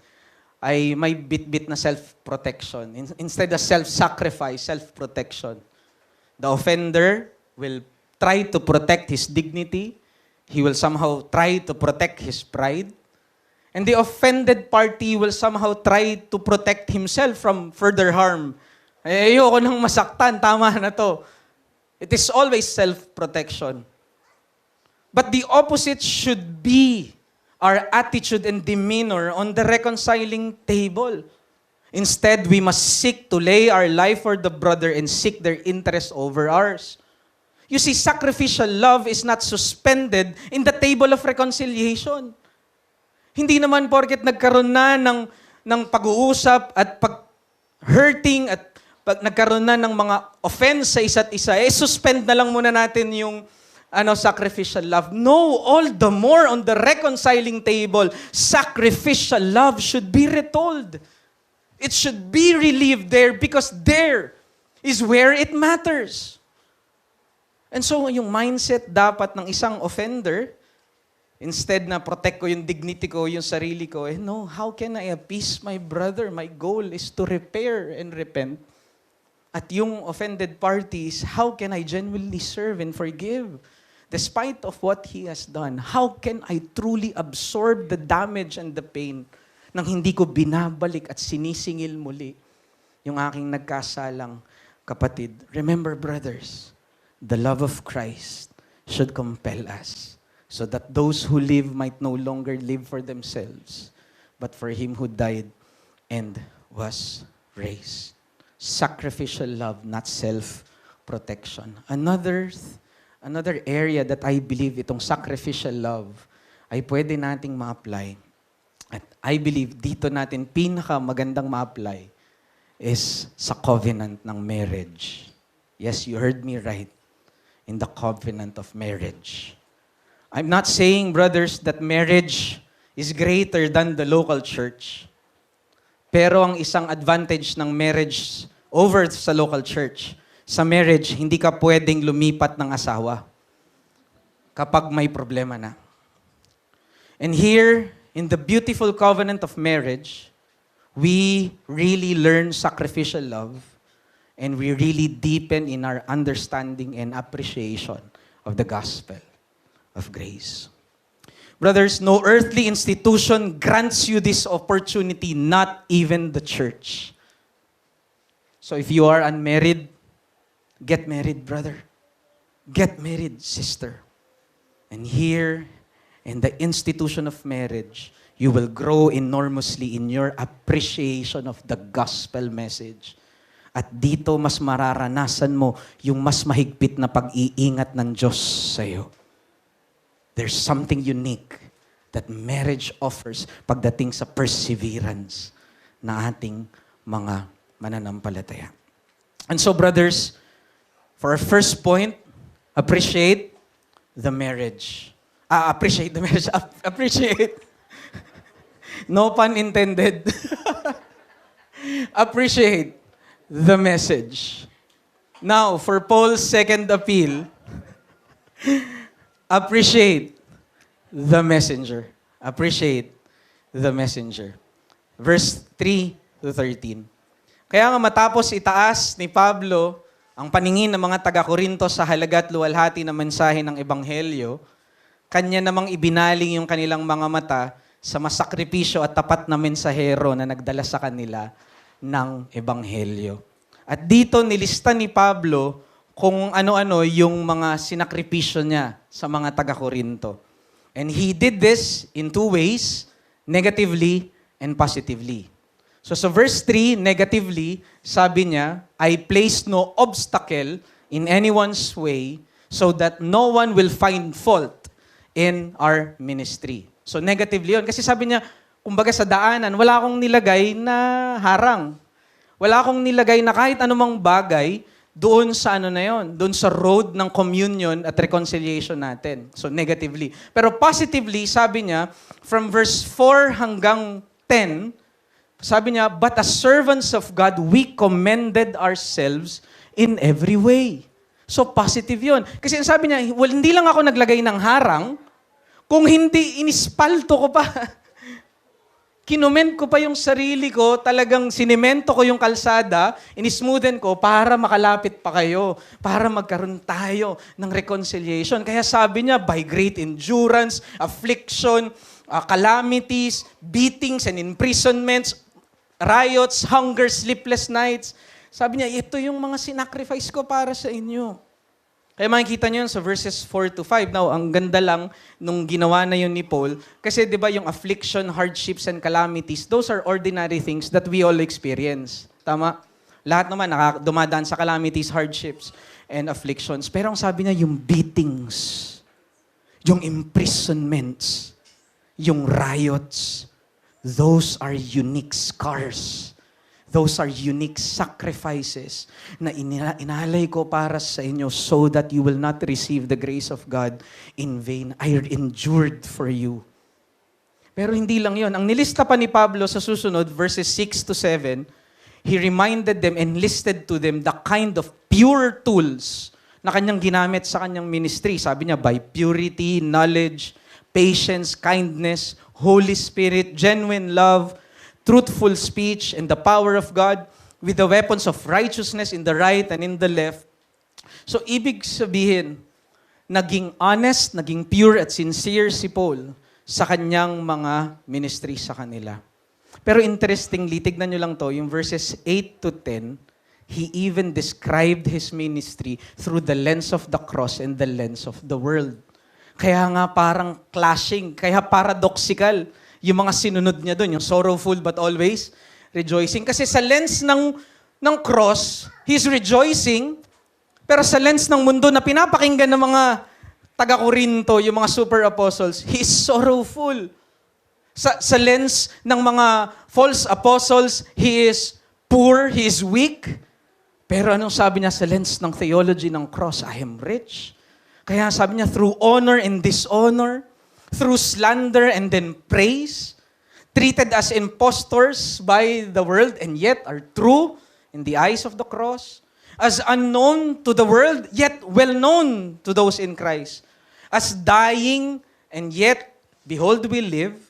ay may bitbit na self-protection. Instead of self-sacrifice, self-protection. The offender will try to protect his dignity. He will somehow try to protect his pride. And the offended party will somehow try to protect himself from further harm. Ayoko nang masaktan, tama na to. It is always self-protection. But the opposite should be our attitude and demeanor on the reconciling table. Instead, we must seek to lay our life for the brother and seek their interest over ours. You see, sacrificial love is not suspended in the table of reconciliation. Hindi naman porket nagkaroon na ng pag-uusap at pag-hurting at pag nagkaroon na ng mga offense sa isa't isa, suspend na lang muna natin yung sacrificial love. No, all the more on the reconciling table, sacrificial love should be retold. It should be relieved there because there is where it matters. And so, yung mindset dapat ng isang offender, instead na protect ko yung dignity ko, yung sarili ko, no, how can I appease my brother? My goal is to repair and repent. At yung offended parties, how can I genuinely serve and forgive? Despite of what he has done, how can I truly absorb the damage and the pain nang hindi ko binabalik at sinisingil muli yung aking nagkasalang kapatid? Remember, brothers, the love of Christ should compel us so that those who live might no longer live for themselves, but for Him who died and was raised. Sacrificial love, not self-protection. Another area that I believe itong sacrificial love ay pwede nating ma-apply. At I believe dito natin magandang ma-apply is sa covenant ng marriage. Yes, you heard me right. In the covenant of marriage. I'm not saying, brothers, that marriage is greater than the local church. Pero ang isang advantage ng marriage over sa local church, sa marriage, hindi ka pwedeng lumipat ng asawa kapag may problema na. And here, in the beautiful covenant of marriage, we really learn sacrificial love and we really deepen in our understanding and appreciation of the gospel of grace. Brothers, no earthly institution grants you this opportunity, not even the church. So if you are unmarried, get married, brother. Get married, sister. And here, in the institution of marriage, you will grow enormously in your appreciation of the gospel message. At dito, mas mararanasan mo yung mas mahigpit na pag-iingat ng Diyos sa'yo. There's something unique that marriage offers pagdating sa perseverance na ating mga mananampalataya. And so, brothers, for our first point, appreciate the marriage. Appreciate the marriage. Appreciate. No pun intended. Appreciate the message. Now, for Paul's second appeal, appreciate the messenger. Appreciate the messenger. Verse 3 to 13. Kaya nga matapos itaas ni Pablo ang paningin ng mga taga-Korinto sa halaga at luwalhati na mensahe ng Ebanghelyo, kanya namang ibinaling yung kanilang mga mata sa masakripisyo at tapat na mensahero na nagdala sa kanila ng Ebanghelyo. At dito nilista ni Pablo kung ano-ano yung mga sinakripisyo niya sa mga taga-Korinto. And he did this in two ways, negatively and positively. So sa verse 3, negatively, sabi niya, I place no obstacle in anyone's way so that no one will find fault in our ministry. So negatively yun. Kasi sabi niya, kumbaga sa daanan, wala akong nilagay na harang. Wala akong nilagay na kahit anumang bagay doon sa doon sa road ng communion at reconciliation natin. So negatively. Pero positively, sabi niya, from verse 4 hanggang 10, sabi niya, but as servants of God, we commended ourselves in every way. So positive yun. Kasi sabi niya, well, hindi lang ako naglagay ng harang, kung hindi, inispalto ko pa. Kinoment ko pa yung sarili ko, talagang sinimento ko yung kalsada, inismoothen ko para makalapit pa kayo, para magkaroon tayo ng reconciliation. Kaya sabi niya, by great endurance, affliction, calamities, beatings and imprisonments, riots, hunger, sleepless nights. Sabi niya, ito yung mga sinacrifice ko para sa inyo. Kaya makikita niyo yun sa verses 4 to 5. Now, ang ganda lang nung ginawa na yun ni Paul. Kasi di ba yung affliction, hardships, and calamities, those are ordinary things that we all experience. Tama? Lahat naman dumadaan sa calamities, hardships, and afflictions. Pero ang sabi niya, yung beatings, yung imprisonments, yung riots, those are unique scars. Those are unique sacrifices na inalay ko para sa inyo so that you will not receive the grace of God in vain. I endured for you. Pero hindi lang yon. Ang nilista pa ni Pablo sa susunod, verses 6 to 7, he reminded them and listed to them the kind of pure tools na kanyang ginamit sa kanyang ministry. Sabi niya, by purity, knowledge, patience, kindness, Holy Spirit, genuine love, truthful speech, and the power of God, with the weapons of righteousness in the right and in the left. So, ibig sabihin, naging honest, naging pure at sincere si Paul sa kanyang mga ministry sa kanila. Pero interestingly, tignan nyo lang to, yung verses 8 to 10, he even described his ministry through the lens of the cross and the lens of the world. Kaya nga parang clashing, kaya paradoxical yung mga sinunod niya doon, yung sorrowful but always rejoicing. Kasi sa lens ng cross, he's rejoicing, pero sa lens ng mundo na pinapakinggan ng mga taga-Korinto, yung mga super apostles, he is sorrowful. Sa lens ng mga false apostles, he is poor, he is weak. Pero anong sabi niya sa lens ng theology ng cross? I am rich. Kaya sabi niya, through honor and dishonor, through slander and then praise, treated as impostors by the world and yet are true in the eyes of the cross, as unknown to the world, yet well-known to those in Christ, as dying and yet, behold, we live,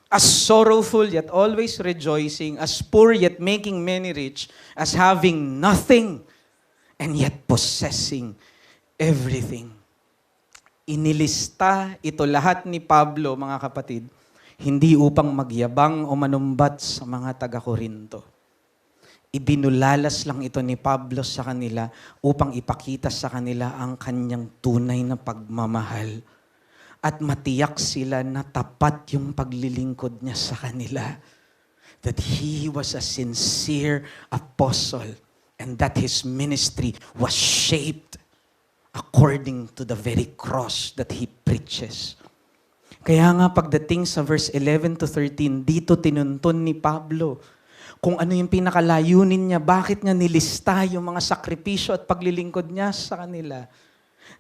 as sorrowful yet always rejoicing, as poor yet making many rich, as having nothing and yet possessing everything. Inilista ito lahat ni Pablo, mga kapatid, hindi upang magyabang o manumbat sa mga taga-Korinto. Ibinulalas lang ito ni Pablo sa kanila upang ipakita sa kanila ang kanyang tunay na pagmamahal at matiyak sila na tapat yung paglilingkod niya sa kanila. That he was a sincere apostle and that his ministry was shaped according to the very cross that he preaches. Kaya nga pagdating sa verse 11 to 13, dito tinuntun ni Pablo kung ano yung pinakalayunin niya, bakit niya nilista yung mga sakripisyo at paglilingkod niya sa kanila.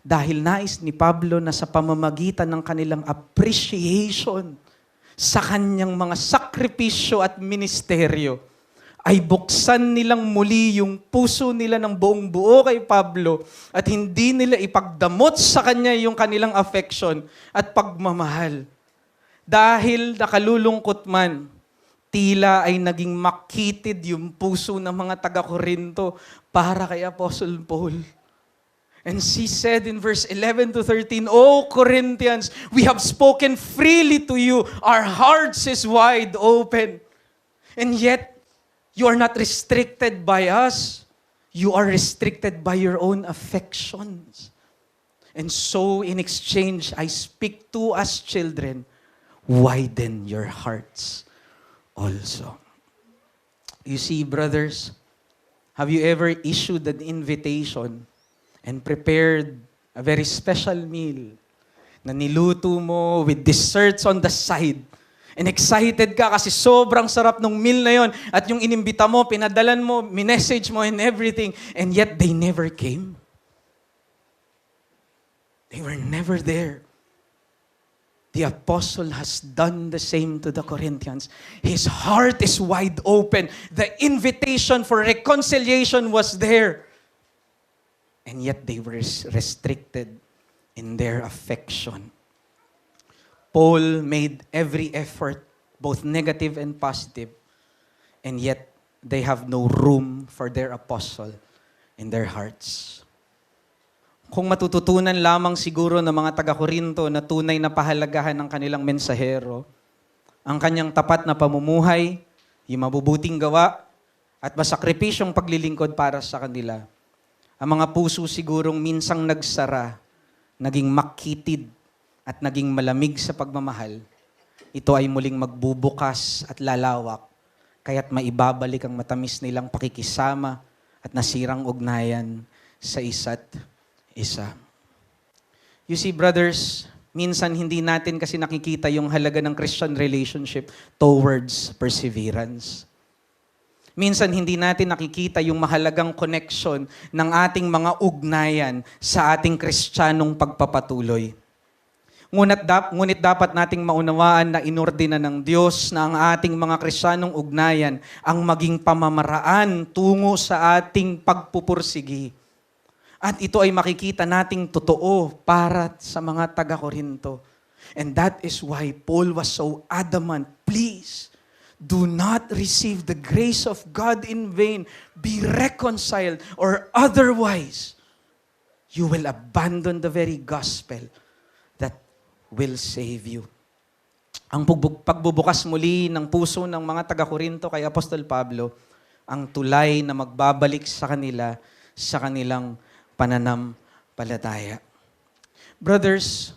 Dahil nais ni Pablo na sa pamamagitan ng kanilang appreciation sa kanyang mga sakripisyo at ministeryo, ay buksan nilang muli yung puso nila ng buong buo kay Pablo at hindi nila ipagdamot sa kanya yung kanilang affection at pagmamahal. Dahil nakalulungkot man, tila ay naging makitid yung puso ng mga taga-Korinto para kay Apostle Paul. And she said in verse 11 to 13, "O Corinthians, we have spoken freely to you. Our hearts is wide open. And yet, you are not restricted by us. You are restricted by your own affections. And so, in exchange, I speak to us children, widen your hearts also." You see, brothers, have you ever issued an invitation and prepared a very special meal na niluto mo with desserts on the side? And excited ka kasi sobrang sarap ng meal na yon at yung inimbita mo, pinadalan mo, minessage mo and everything, and yet they never came. They were never there. The apostle has done the same to the Corinthians. His heart is wide open. The invitation for reconciliation was there. And yet they were restricted in their affection. Paul made every effort, both negative and positive, and yet they have no room for their apostle in their hearts. Kung matututunan lamang siguro ng mga taga-Korinto na tunay na pahalagahan ng kanilang mensahero, ang kanyang tapat na pamumuhay, yung mabubuting gawa, at masakripisyong paglilingkod para sa kanila, ang mga puso sigurong minsang nagsara, naging makitid, at naging malamig sa pagmamahal, ito ay muling magbubukas at lalawak, kaya't maibabalik ang matamis nilang pakikisama at nasirang ugnayan sa isa't isa. You see, brothers, minsan hindi natin kasi nakikita yung halaga ng Christian relationship towards perseverance. Minsan hindi natin nakikita yung mahalagang connection ng ating mga ugnayan sa ating Kristiyanong pagpapatuloy. Ngunit dapat nating maunawaan na inordina ng Diyos na ang ating mga Kristiyanong ugnayan ang maging pamamaraan tungo sa ating pagpupursigi. At ito ay makikita nating totoo para sa mga taga-Korinto. And that is why Paul was so adamant, please, do not receive the grace of God in vain. Be reconciled, or otherwise, you will abandon the very gospel that will save you. Ang pagbubukas muli ng puso ng mga taga-Korinto kay Apostol Pablo, ang tulay na magbabalik sa kanila sa kanilang pananampalataya. Brothers,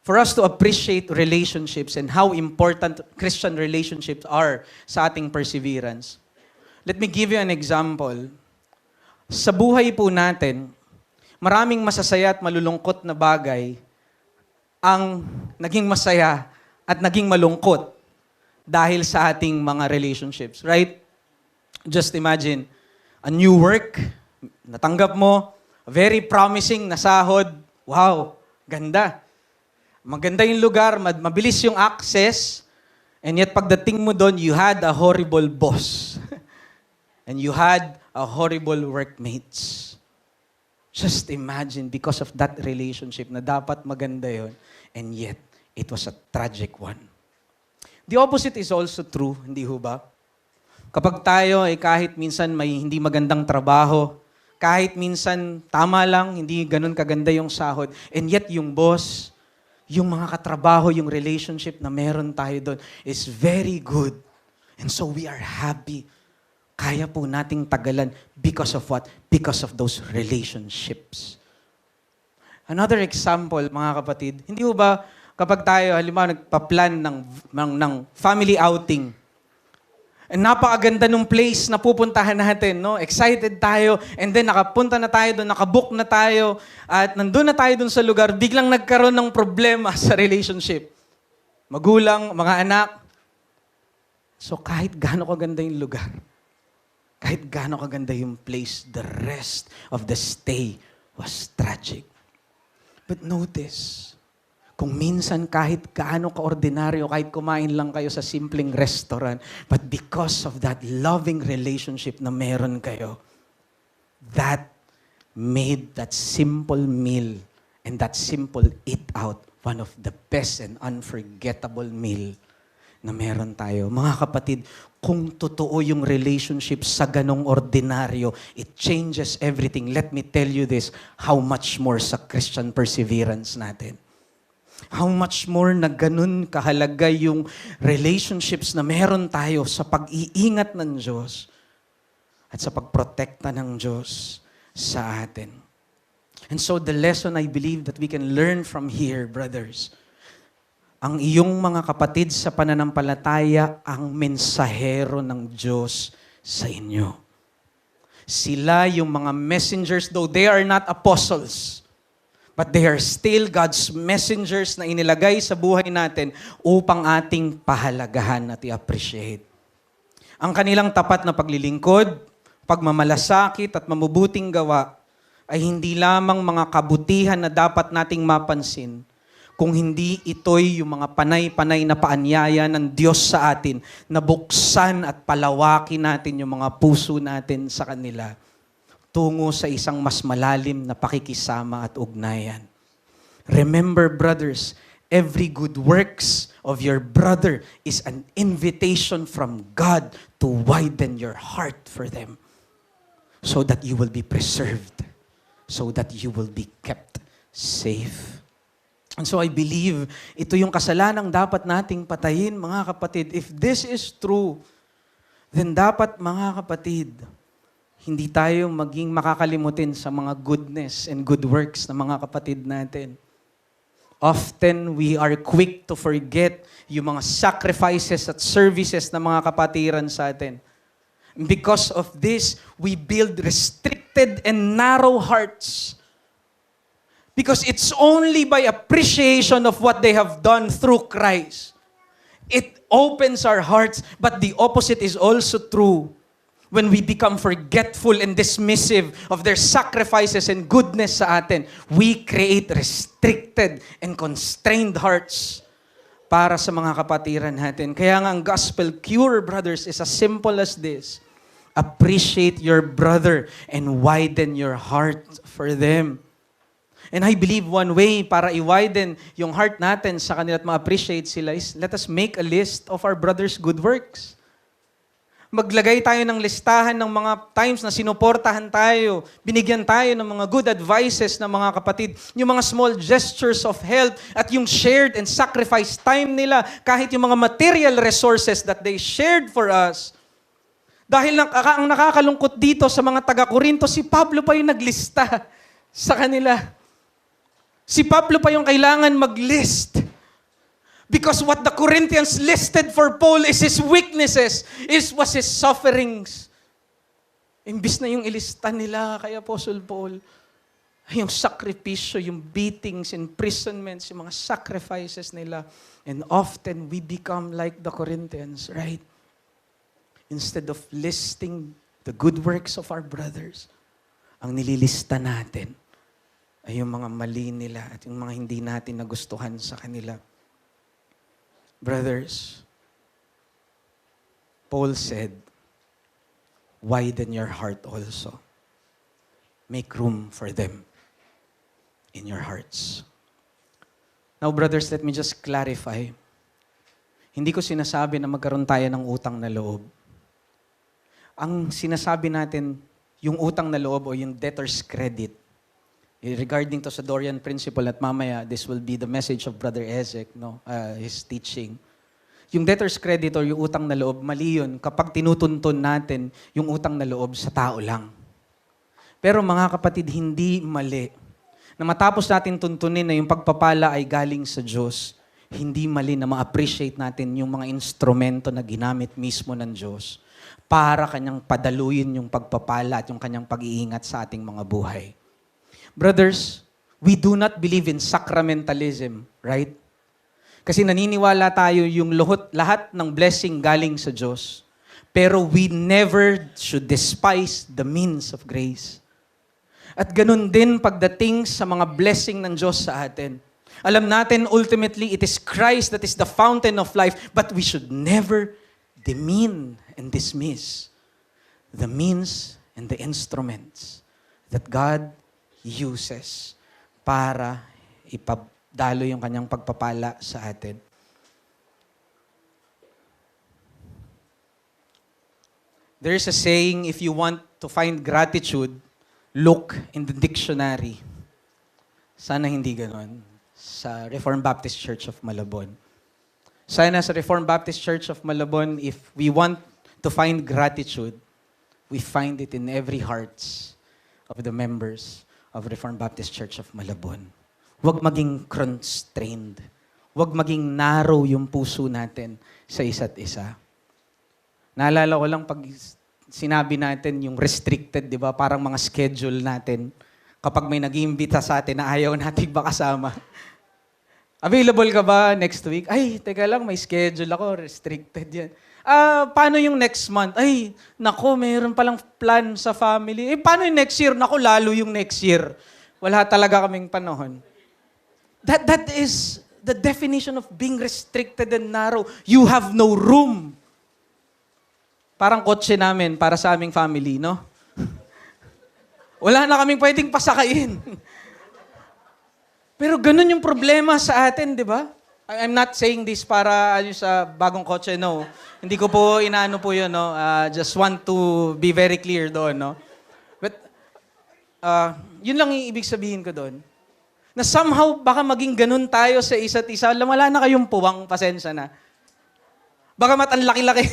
for us to appreciate relationships and how important Christian relationships are sa ating perseverance, let me give you an example. Sa buhay po natin, maraming masasaya at malulungkot na bagay ang naging masaya at naging malungkot dahil sa ating mga relationships, right? Just imagine, a new work, natanggap mo, very promising na sahod, wow, ganda. Maganda yung lugar, mabilis yung access, and yet pagdating mo doon, you had a horrible boss. And you had a horrible workmates. Just imagine, because of that relationship na dapat maganda yon, and yet, it was a tragic one. The opposite is also true, hindi ho ba? Kapag tayo ay kahit minsan may hindi magandang trabaho, kahit minsan tama lang, hindi ganun kaganda yung sahod, and yet yung boss, yung mga katrabaho, yung relationship na meron tayo doon is very good. And so we are happy. Kaya po nating tagalan because of what? Because of those relationships. Another example, mga kapatid, hindi ba kapag tayo, halimbawa, nagpa-plan ng family outing. And napakaganda nung place na pupuntahan natin, no? Excited tayo, and then nakapunta na tayo doon, nakabook na tayo, at nandun na tayo doon sa lugar, biglang nagkaroon ng problema sa relationship. Magulang, mga anak. So kahit gaano kaganda yung lugar, kahit gaano kaganda yung place, the rest of the stay was tragic. But notice, kung minsan kahit gaano ka-ordinaryo, kahit kumain lang kayo sa simpleng restaurant, but because of that loving relationship na meron kayo, that made that simple meal and that simple eat out one of the best and unforgettable meal na meron tayo. Mga kapatid, kung totoo yung relationship sa ganong ordinaryo, it changes everything. Let me tell you this, how much more sa Christian perseverance natin. How much more na ganun kahalaga yung relationships na meron tayo sa pag-iingat ng Diyos at sa pagprotekta ng Diyos sa atin. And so the lesson I believe that we can learn from here, brothers, ang iyong mga kapatid sa pananampalataya ang mensahero ng Diyos sa inyo. Sila yung mga messengers, though they are not apostles, but they are still God's messengers na inilagay sa buhay natin upang ating pahalagahan at i-appreciate. Ang kanilang tapat na paglilingkod, pagmamalasakit at mabubuting gawa ay hindi lamang mga kabutihan na dapat nating mapansin, kung hindi ito'y yung mga panay-panay na paanyaya ng Diyos sa atin na buksan at palawakin natin yung mga puso natin sa kanila tungo sa isang mas malalim na pakikisama at ugnayan. Remember, brothers, every good works of your brother is an invitation from God to widen your heart for them so that you will be preserved, so that you will be kept safe. And so I believe, ito yung kasalanang dapat nating patayin, mga kapatid. If this is true, then dapat, mga kapatid, hindi tayo maging makakalimutin sa mga goodness and good works ng mga kapatid natin. Often, we are quick to forget yung mga sacrifices at services ng mga kapatiran sa atin. Because of this, we build restricted and narrow hearts. Because it's only by appreciation of what they have done through Christ. It opens our hearts, but the opposite is also true. When we become forgetful and dismissive of their sacrifices and goodness sa atin, we create restricted and constrained hearts para sa mga kapatiran natin. Kaya nga ang gospel cure, brothers, is as simple as this. Appreciate your brother and widen your heart for them. And I believe one way para i-widen yung heart natin sa kanila at ma-appreciate sila is let us make a list of our brother's good works. Maglagay tayo ng listahan ng mga times na sinuportahan tayo, binigyan tayo ng mga good advices ng mga kapatid, yung mga small gestures of help at yung shared and sacrificed time nila, kahit yung mga material resources that they shared for us. Dahil ang nakakalungkot dito sa mga taga-Korinto, si Pablo pa yung naglista sa kanila. Si Pablo pa yung kailangan mag-list. Because what the Corinthians listed for Paul is his weaknesses, was his sufferings. Imbis na yung ilista nila kay Apostle Paul, yung sakripisyo, yung beatings, imprisonments, yung mga sacrifices nila. And often we become like the Corinthians, right? Instead of listing the good works of our brothers, ang nililista natin ay yung mga mali nila at yung mga hindi natin nagustuhan sa kanila. Brothers, Paul said, widen your heart also. Make room for them in your hearts. Now, brothers, let me just clarify. Hindi ko sinasabi na magkaroon tayo ng utang na loob. Ang sinasabi natin, yung utang na loob o yung debtor's credit, regarding to sa Dorian principle at mamaya, this will be the message of Brother Ezek, his teaching. Yung debtor's credit or yung utang na loob, mali yun kapag tinutuntun natin yung utang na loob sa tao lang. Pero mga kapatid, hindi mali na matapos natin tuntunin na yung pagpapala ay galing sa Diyos, hindi mali na ma-appreciate natin yung mga instrumento na ginamit mismo ng Diyos para kanyang padaluyin yung pagpapala at yung kanyang pag-iingat sa ating mga buhay. Brothers, we do not believe in sacramentalism, right? Kasi naniniwala tayo yung lahat ng blessing galing sa Diyos. Pero we never should despise the means of grace. At ganun din pagdating sa mga blessing ng Diyos sa atin. Alam natin, ultimately, it is Christ that is the fountain of life, but we should never demean and dismiss the means and the instruments that God uses para ipadalo yung kanyang pagpapala sa atin. There is a saying, if you want to find gratitude, look in the dictionary. Sana hindi ganon. Sa Reformed Baptist Church of Malabon. Sana sa Reformed Baptist Church of Malabon, if we want to find gratitude, we find it in every hearts of the members of Reformed Baptist Church of Malabon. Huwag maging constrained. Huwag maging narrow yung puso natin sa isa't isa. Naalala ko lang pag sinabi natin yung restricted, di ba? Parang mga schedule natin. Kapag may nag-iimbita sa atin na ayaw nating makasama. Available ka ba next week? Ay, teka lang, may schedule ako. Restricted yan. Paano yung next month? Ay, nako, mayroon palang plan sa family. Paano yung next year? Nako, lalo yung next year. Wala talaga kaming panahon. That is the definition of being restricted and narrow. You have no room. Parang kotse namin para sa aming family, no? Wala na kaming pwedeng pasakayin. Pero ganun yung problema sa atin, di ba? I'm not saying this para sa bagong kotse, no. Hindi ko po inaano po yun, no. Just want to be very clear doon, no. But, yun lang yung ibig sabihin ko doon. Na somehow, baka maging ganun tayo sa isa't isa. Wala na kayong puwang, pasensya na. Baka mat ang laki-laki.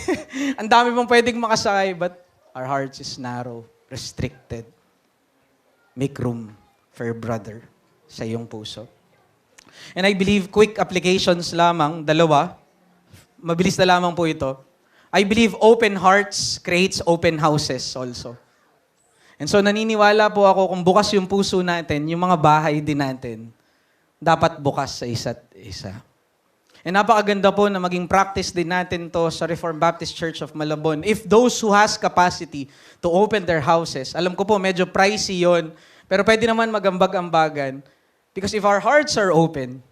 Ang dami pang pwedeng makasakay, but our hearts is narrow, restricted. Make room for your brother sa iyong puso. And I believe quick applications lamang, dalawa. Mabilis na lamang po ito. I believe open hearts creates open houses also. And so naniniwala po ako kung bukas yung puso natin, yung mga bahay din natin, dapat bukas sa isa't isa. And napakaganda po na maging practice din natin to sa Reformed Baptist Church of Malabon. If those who has capacity to open their houses, alam ko po medyo pricey yon, pero pwede naman magambag-ambagan. Because if our hearts are open,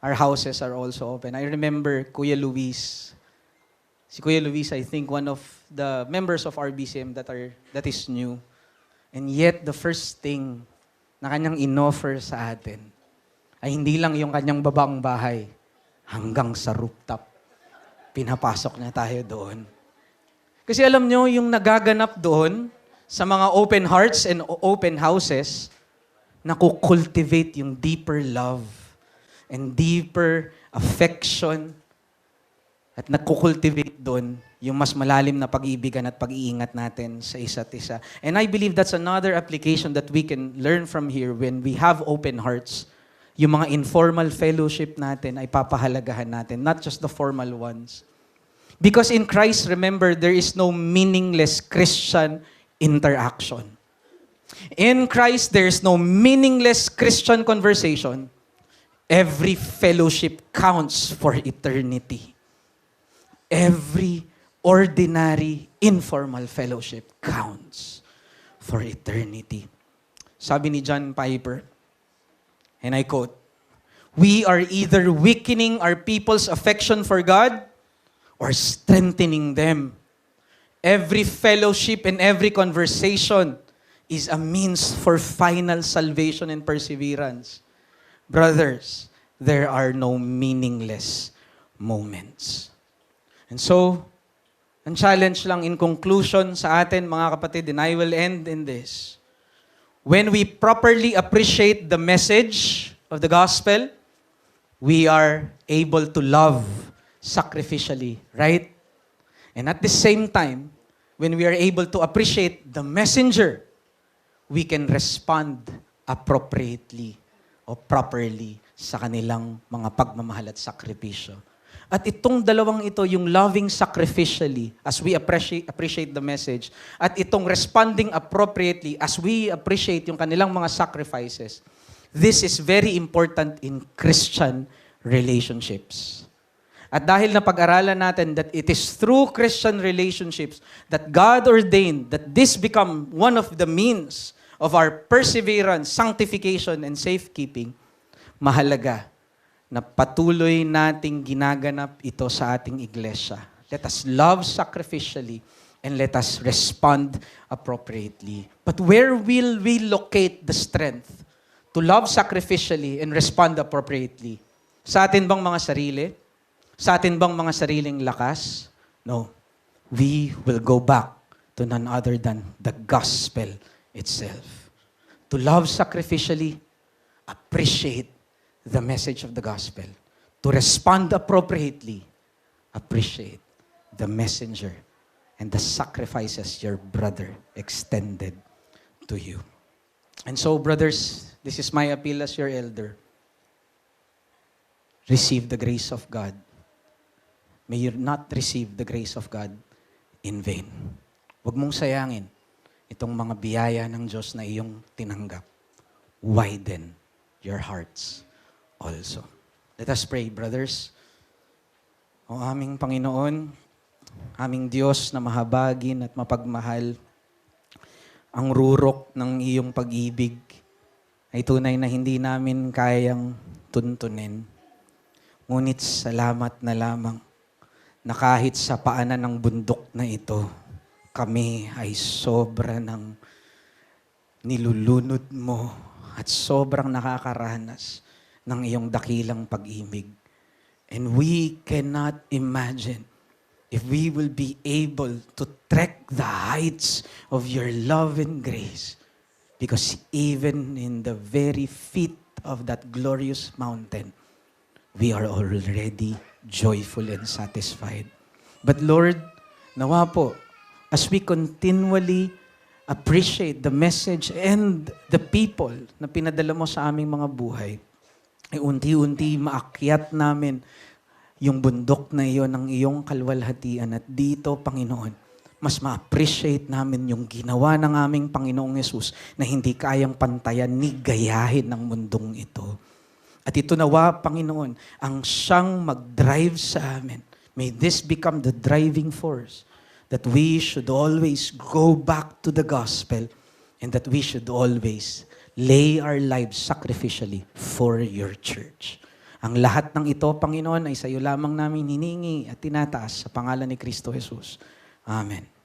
our houses are also open. I remember Kuya Luis. Si Kuya Luis, I think, one of the members of RBCM that is new. And yet, the first thing na kanyang inoffer sa atin ay hindi lang yung kanyang babaang bahay, hanggang sa rooftop. Pinapasok niya tayo doon. Kasi alam nyo, yung nagaganap doon sa mga open hearts and open houses, nakukultivate yung deeper love and deeper affection at nakukultivate doon yung mas malalim na pag-iibigan at pag-iingat natin sa isa't isa. And I believe that's another application that we can learn from here when we have open hearts. Yung mga informal fellowship natin ay papahalagahan natin, not just the formal ones. Because in Christ, remember, there is no meaningless Christian interaction. In Christ, there is no meaningless Christian conversation. Every fellowship counts for eternity. Every ordinary, informal fellowship counts for eternity. Sabi ni John Piper, and I quote, "We are either weakening our people's affection for God or strengthening them. Every fellowship and every conversation is a means for final salvation and perseverance. Brothers, there are no meaningless moments." And so, ang challenge lang in conclusion sa atin, mga kapatid, and I will end in this. When we properly appreciate the message of the gospel, we are able to love sacrificially, right? And at the same time, when we are able to appreciate the messenger, we can respond appropriately or properly sa kanilang mga pagmamahal at sakripisyo. At itong dalawang ito, yung loving sacrificially as we appreciate the message, at itong responding appropriately as we appreciate yung kanilang mga sacrifices, this is very important in Christian relationships. At dahil napag-aralan natin that it is through Christian relationships that God ordained that this become one of the means of our perseverance, sanctification, and safekeeping, mahalaga na patuloy nating ginaganap ito sa ating iglesia. Let us love sacrificially and let us respond appropriately. But where will we locate the strength to love sacrificially and respond appropriately? Sa atin bang mga sarili? Sa atin bang mga sariling lakas? No. We will go back to none other than the gospel itself. To love sacrificially, appreciate the message of the gospel. To respond appropriately, appreciate the messenger and the sacrifices your brother extended to you. And so, brothers, this is my appeal as your elder. Receive the grace of God. May you not receive the grace of God in vain. Huwag mong sayangin itong mga biyaya ng Diyos na iyong tinanggap. Widen your hearts also. Let us pray, brothers. O aming Panginoon, aming Diyos na mahabagin at mapagmahal, ang rurok ng iyong pag-ibig ay tunay na hindi namin kayang tuntunin. Ngunit salamat na lamang na kahit sa paanan ng bundok na ito, kami ay sobra ng nilulunod mo at sobrang nakakaranas ng iyong dakilang pag-ibig. And we cannot imagine if we will be able to trek the heights of your love and grace, because even in the very feet of that glorious mountain, we are already joyful and satisfied. But Lord, nawa po, as we continually appreciate the message and the people na pinadala mo sa aming mga buhay, ay unti-unti maakyat namin yung bundok na iyon ng iyong kalwalhatian. At dito, Panginoon, mas ma-appreciate namin yung ginawa ng aming Panginoong Yesus na hindi kayang pantayan ni gayahin ng mundong ito. At ito nawa, Panginoon, ang siyang mag-drive sa amin. May this become the driving force that we should always go back to the gospel and that we should always lay our lives sacrificially for your church. Ang lahat ng ito, Panginoon, ay sa iyo lamang namin hiningi at tinataas sa pangalan ni Kristo Jesus. Amen.